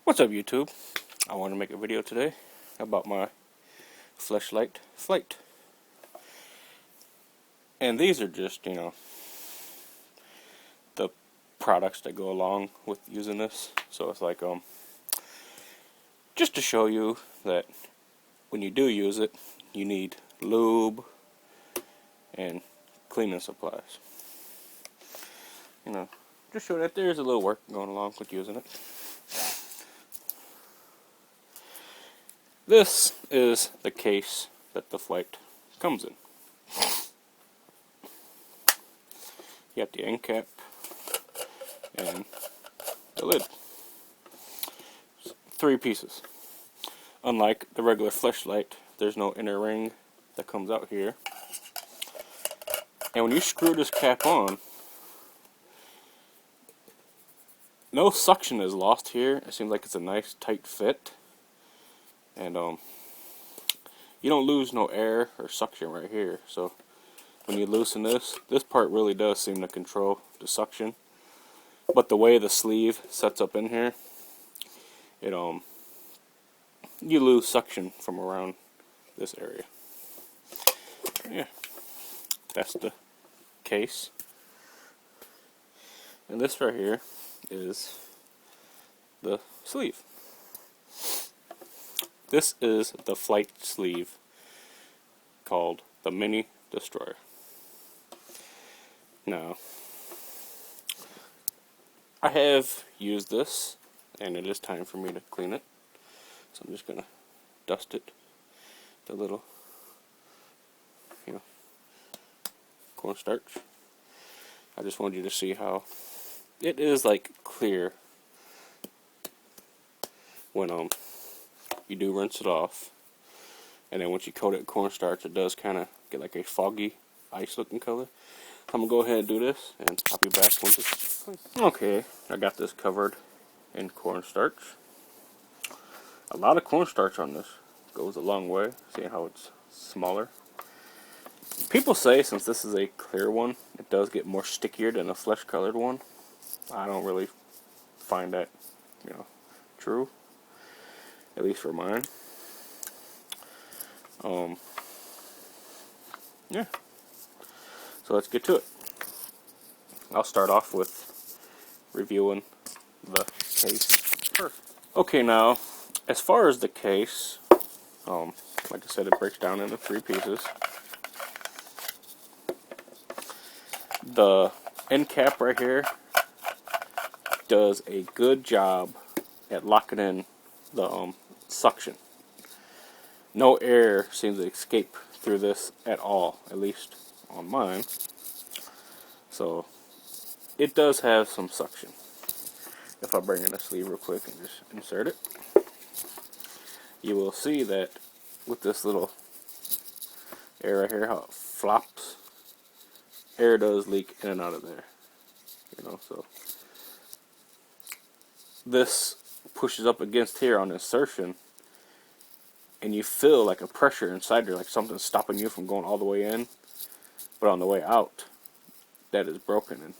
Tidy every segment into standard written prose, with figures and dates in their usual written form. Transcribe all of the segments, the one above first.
What's up, YouTube? I want to make a video today about my FleshLight Flight. And these are just, the products that go along with using this. So it's like, just to show you that when you do use it, you need lube and cleaning supplies. Just show that there's a little work going along with using it. This is the case that the Flight comes in. You got the end cap and the lid. 3 pieces. Unlike the regular FleshLight, there's no inner ring that comes out here. And when you screw this cap on, no suction is lost here. It seems like it's a nice tight fit. And you don't lose no air or suction right here. So when you loosen this part really does seem to control the suction. But the way the sleeve sets up in here, you lose suction from around this area. Yeah, that's the case. And this right here is the sleeve. This is the Flight sleeve called the Mini Destroyer. Now, I have used this, and it is time for me to clean it. So I'm just going to dust it, the little, cornstarch. I just wanted you to see how it is like clear when you do rinse it off, and then once you coat it in cornstarch, it does kind of get like a foggy ice looking color. I'm gonna go ahead and do this, and I'll be back once it's clean. Okay, I got this covered in cornstarch. A lot of cornstarch on this goes a long way. See how it's smaller. People say since this is a clear one, it does get more stickier than a flesh colored one. I don't really find that, true. At least for mine. Yeah. So let's get to it. I'll start off with reviewing the case first. Okay, now, as far as the case, like I said, it breaks down into 3 pieces. The end cap right here does a good job at locking in the suction. No air seems to escape through this at all, at least on mine. So it does have some suction. If I bring in the sleeve real quick and just insert it, you will see that with this little air right here, how it flops, air does leak in and out of there. So this pushes up against here on insertion, and you feel like a pressure inside there, like something's stopping you from going all the way in, but on the way out, that is broken, and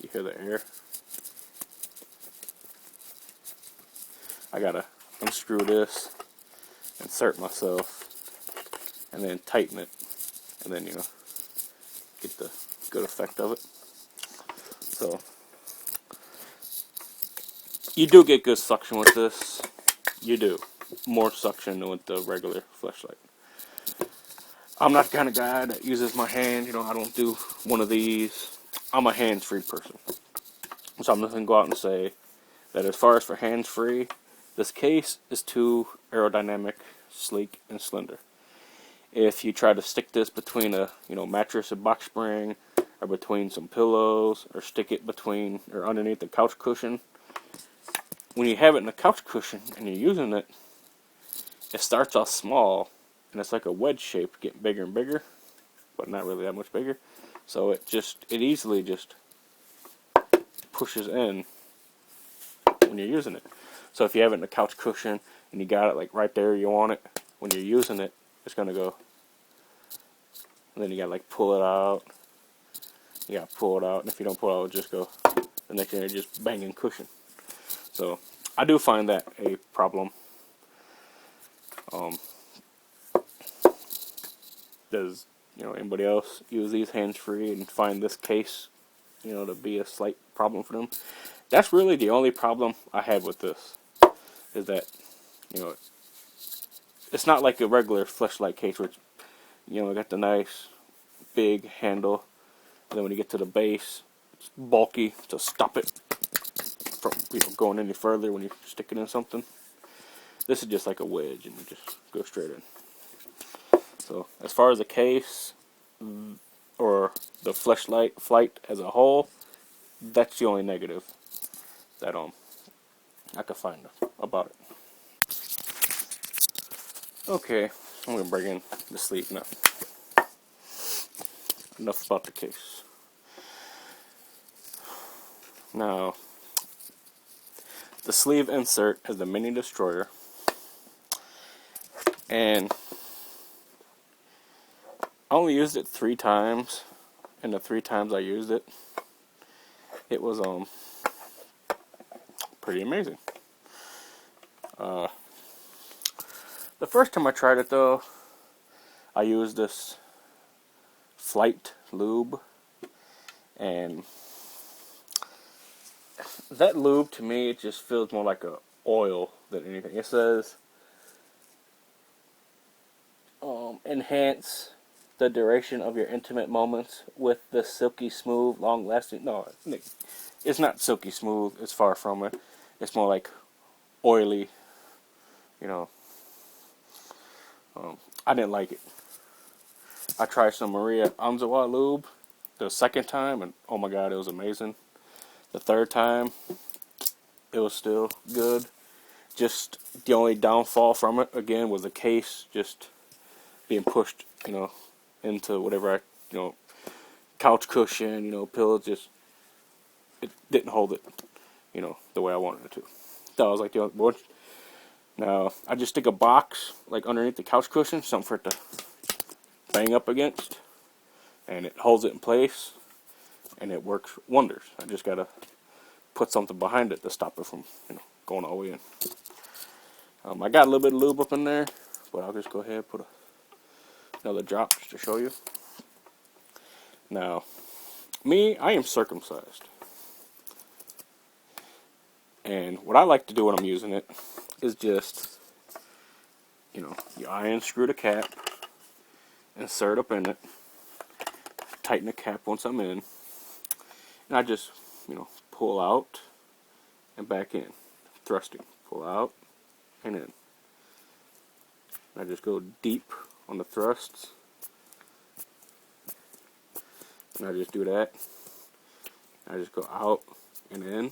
you hear the air. I gotta unscrew this, insert myself, and then tighten it, and then get the good effect of it. So you do get good suction with this. You do. More suction than with the regular FleshLight. I'm not the kind of guy that uses my hand. I don't do one of these. I'm a hands-free person. So I'm just going to go out and say that as far as for hands-free, this case is too aerodynamic, sleek, and slender. If you try to stick this between a mattress and box spring, or between some pillows, or stick it between or underneath the couch cushion, when you have it in the couch cushion and you're using it, it starts off small, and it's like a wedge shape, getting bigger and bigger, but not really that much bigger. So it easily just pushes in when you're using it. So if you have it in the couch cushion and you got it like right there you want it, when you're using it, it's gonna go. And then you gotta like pull it out. you gotta pull it out, and if you don't pull it out, it'll just go, the next thing you're just banging cushion. So I do find that a problem. Does anybody else use these hands-free and find this case to be a slight problem for them? That's really the only problem I had with this, is that it's not like a regular FleshLight case, which got the nice big handle, and then when you get to the base, it's bulky to stop it from going any further when you stick it in something. This is just like a wedge, and you just go straight in. So as far as the case or the FleshLight Flight as a whole, that's the only negative that I could find about it. Okay, I'm gonna bring in the sleeve now. Enough about the case. Now, the sleeve insert is the mini destroyer, and I only used it 3 times, and the 3 times I used it, it was pretty amazing. The first time I tried it though, I used this Flight lube, and that lube to me, it just feels more like a oil than anything. It says enhance the duration of your intimate moments with the silky smooth, long lasting. No, it's not silky smooth. It's far from it. It's more like oily. I didn't like it. I tried some Maria Anzawa lube the second time, and oh my god, it was amazing. The third time, it was still good. Just the only downfall from it, again, was the case just being pushed, into whatever couch cushion, pillows, just, it didn't hold it, the way I wanted it to. That was like the only one. Now, I just stick a box, like underneath the couch cushion, something for it to bang up against, and it holds it in place, and it works wonders. I just gotta put something behind it to stop it from, going all the way in. I got a little bit of lube up in there, but I'll just go ahead and put another drop just to show you. Now, I am circumcised, and what I like to do when I'm using it is just, you iron screw the cap, insert up in it, tighten the cap once I'm in, and I just, pull out and back in, thrusting, pull out and in. And I just go deep on the thrusts, and I just do that. I just go out and in,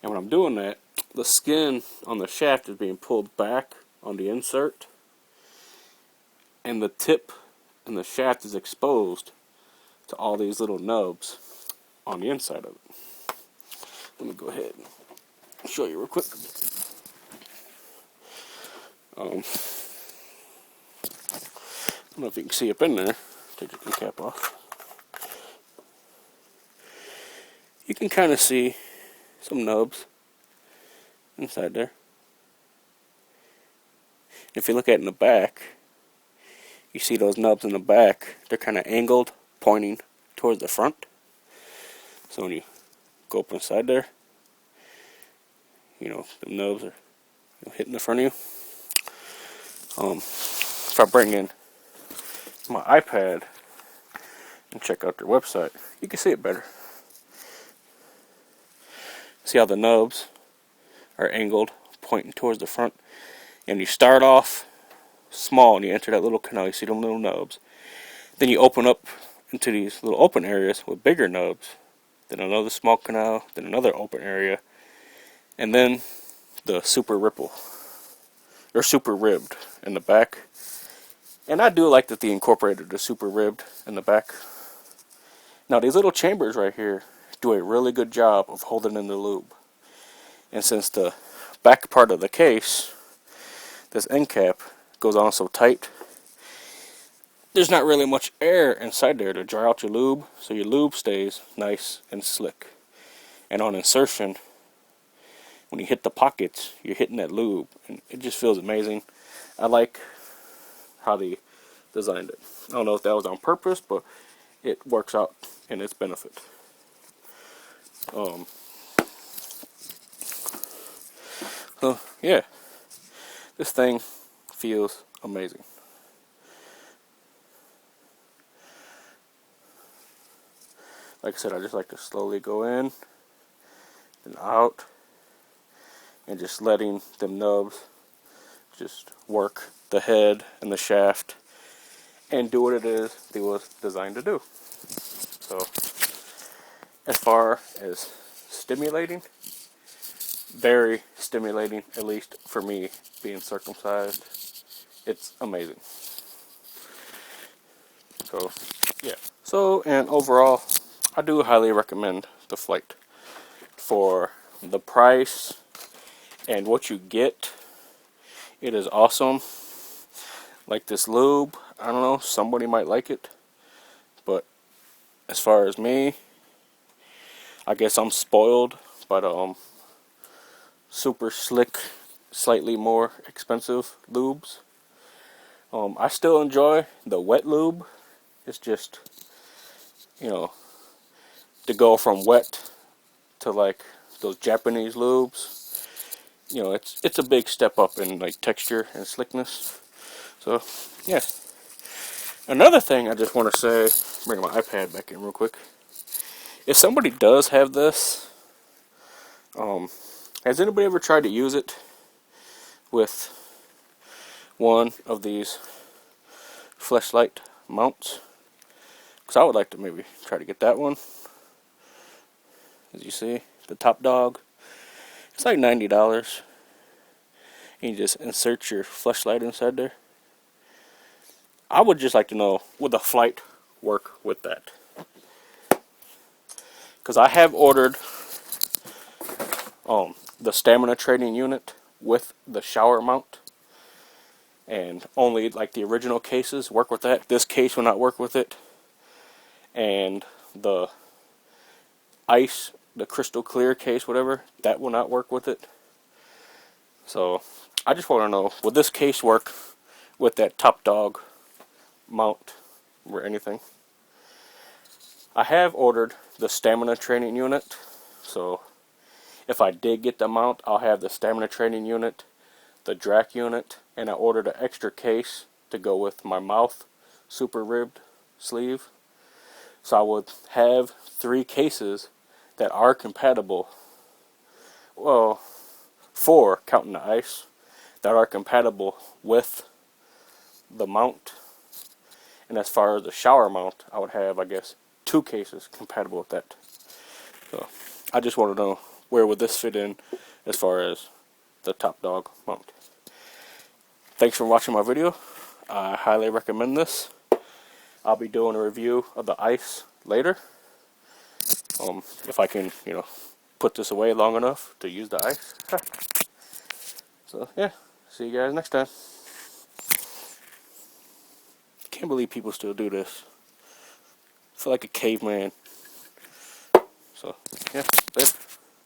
and when I'm doing that, the skin on the shaft is being pulled back on the insert, and the tip and the shaft is exposed to all these little nubs on the inside of it. Let me go ahead and show you real quick. I don't know if you can see up in there. Take the cap off. You can kind of see some nubs inside there. If you look at it in the back, you see those nubs in the back. They're kind of angled, pointing towards the front. So when you go up inside there, the nubs are hitting the front of you. If I bring in my iPad and check out their website, you can see it better. See how the nubs are angled, pointing towards the front. And you start off small and you enter that little canal, you see them little nubs. Then you open up into these little open areas with bigger nubs. Then another small canal, then another open area. And then the super ripple, or super ribbed in the back. And I do like that they incorporated the super ribbed in the back. Now these little chambers right here do a really good job of holding in the lube. And since the back part of the case, this end cap goes on so tight, there's not really much air inside there to dry out your lube, so your lube stays nice and slick. And on insertion, when you hit the pockets, you're hitting that lube, and it just feels amazing. I like how they designed it. I don't know if that was on purpose, but it works out in its benefit. So yeah, this thing feels amazing. Like I said, I just like to slowly go in and out, and just letting them nubs just work the head and the shaft and do what it is they was designed to do. So as far as stimulating, very stimulating, at least for me being circumcised. It's amazing. So yeah. So, and overall, I do highly recommend the Flight. For the price and what you get, it is awesome. Like this lube, I don't know, somebody might like it, but as far as me, I guess I'm spoiled by the super slick, slightly more expensive lubes. I still enjoy the wet lube. It's just, you know, to go from wet to like those Japanese lubes, you know, it's a big step up in like texture and slickness. So yeah. Another thing I just want to say, bring my iPad back in real quick. If somebody does have this, has anybody ever tried to use it with one of these FleshLight mounts? Because I would like to maybe try to get that one. As you see, the top dog, it's like $90. You just insert your FleshLight inside there. I would just like to know, would the Flight work with that? Because I have ordered the stamina training unit with the shower mount, and only like the original cases work with that. This case will not work with it, and the ice, the crystal clear case, whatever, that will not work with it. So I just want to know, would this case work with that top dog mount or anything? I have ordered the stamina training unit, so if I did get the mount, I'll have the stamina training unit, the drac unit, and I ordered an extra case to go with my mouth super ribbed sleeve. So I would have 3 cases that are compatible. Well, 4 counting the ice, that are compatible with the mount. And as far as the shower mount, I would have, I guess, 2 cases compatible with that. So I just want to know, where would this fit in as far as the top dog mount? Thanks for watching my video. I highly recommend this. I'll be doing a review of the ice later. If I can, you know, put this away long enough to use the ice. So yeah, see you guys next time. Can't believe people still do this. I feel like a caveman. So yeah.